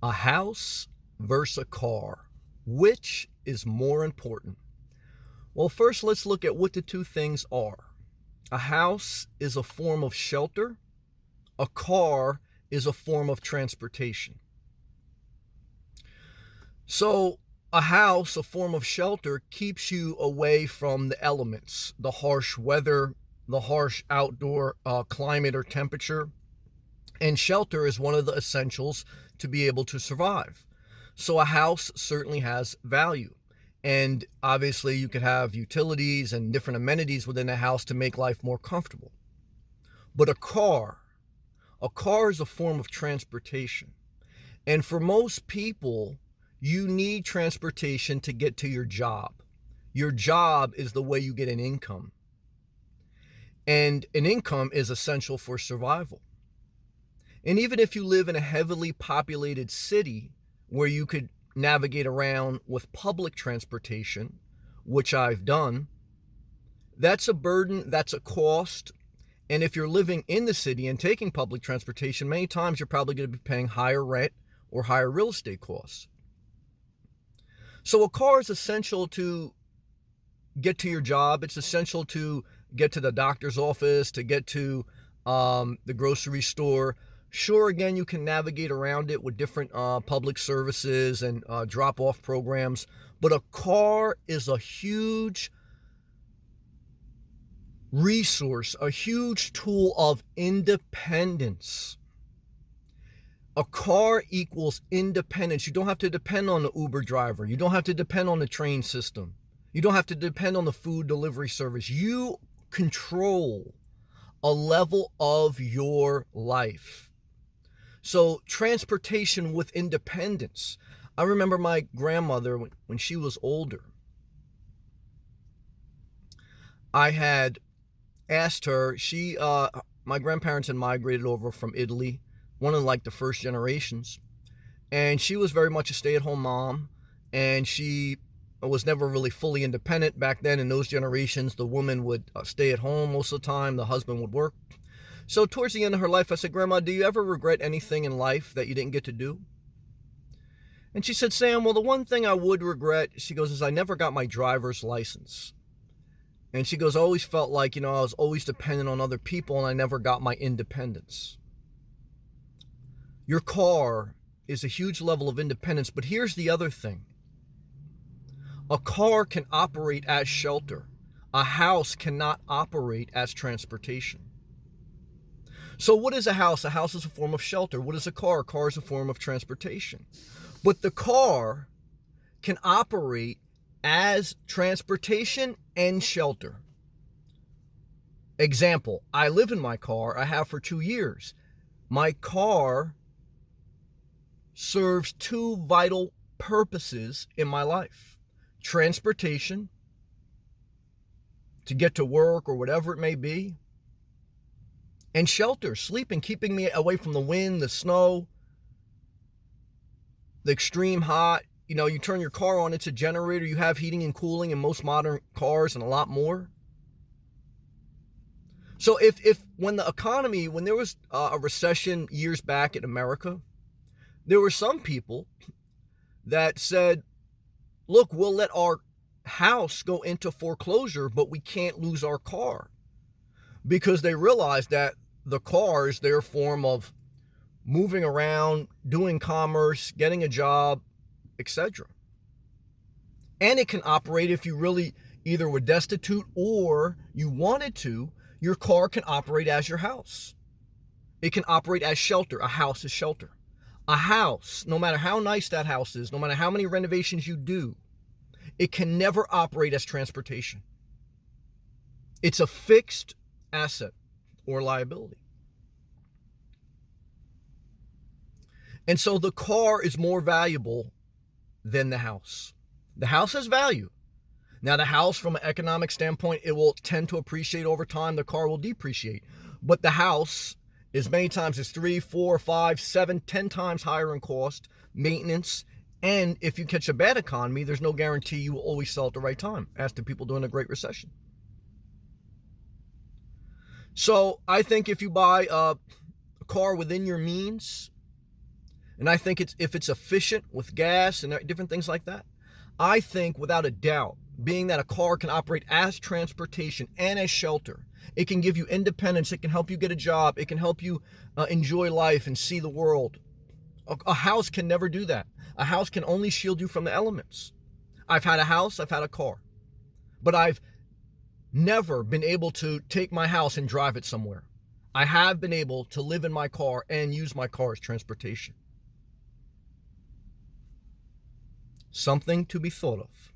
A house versus a car. Which is more important? Well, first let's look at what the two things are. A house is a form of shelter. A car is a form of transportation. So a house, a form of shelter, keeps you away from the elements, the harsh weather, the harsh outdoor climate or temperature. And shelter is one of the essentials to be able to survive. So a house certainly has value. And obviously you could have utilities and different amenities within a house to make life more comfortable. But a car is a form of transportation. And for most people, you need transportation to get to your job. Your job is the way you get an income. And an income is essential for survival. And even if you live in a heavily populated city where you could navigate around with public transportation, which I've done, that's a burden, that's a cost. And if you're living in the city and taking public transportation, many times you're probably going to be paying higher rent or higher real estate costs. So a car is essential to get to your job. It's essential to get to the doctor's office, to get to the grocery store. Sure, again, you can navigate around it with different public services and drop-off programs, but a car is a huge resource, a huge tool of independence. A car equals independence. You don't have to depend on the Uber driver. You don't have to depend on the train system. You don't have to depend on the food delivery service. You control a level of your life. So transportation with independence. I remember my grandmother when she was older. I had asked her, my grandparents had migrated over from Italy, one of like the first generations. And she was very much a stay-at-home mom, and she was never really fully independent. Back then in those generations, the woman would stay at home most of the time, the husband would work. So towards the end of her life, I said, Grandma, do you ever regret anything in life that you didn't get to do? And she said, Sam, well, the one thing I would regret, she goes, is I never got my driver's license. And she goes, I always felt like, I was always dependent on other people and I never got my independence. Your car is a huge level of independence, but here's the other thing. A car can operate as shelter. A house cannot operate as transportation. So what is a house? A house is a form of shelter. What is a car? A car is a form of transportation. But the car can operate as transportation and shelter. Example, I live in my car. I have for 2 years. My car serves two vital purposes in my life. Transportation, to get to work or whatever it may be, and shelter, sleeping, keeping me away from the wind, the snow, the extreme hot. You turn your car on, it's a generator, you have heating and cooling in most modern cars and a lot more. So when there was a recession years back in America, there were some people that said, look, we'll let our house go into foreclosure, but we can't lose our car. Because they realized that the car is their form of moving around, doing commerce, getting a job, etc. And it can operate if you really either were destitute or you wanted to, your car can operate as your house. It can operate as shelter. A house is shelter. A house, no matter how nice that house is, no matter how many renovations you do, it can never operate as transportation. It's a fixed asset or liability. And so the car is more valuable than the house. The house has value. Now the house, from an economic standpoint, it will tend to appreciate over time. The car will depreciate. But the house is many times 3, 4, 5, 7, 10 times higher in cost, maintenance. And if you catch a bad economy, there's no guarantee you will always sell at the right time. Ask the people during the Great Recession. So I think if you buy a car within your means, And I think if it's efficient with gas and different things like that, I think without a doubt, being that a car can operate as transportation and as shelter, it can give you independence, it can help you get a job, it can help you enjoy life and see the world. A house can never do that. A house can only shield you from the elements. I've had a house, I've had a car, but I've never been able to take my house and drive it somewhere. I have been able to live in my car and use my car as transportation. Something to be thought of.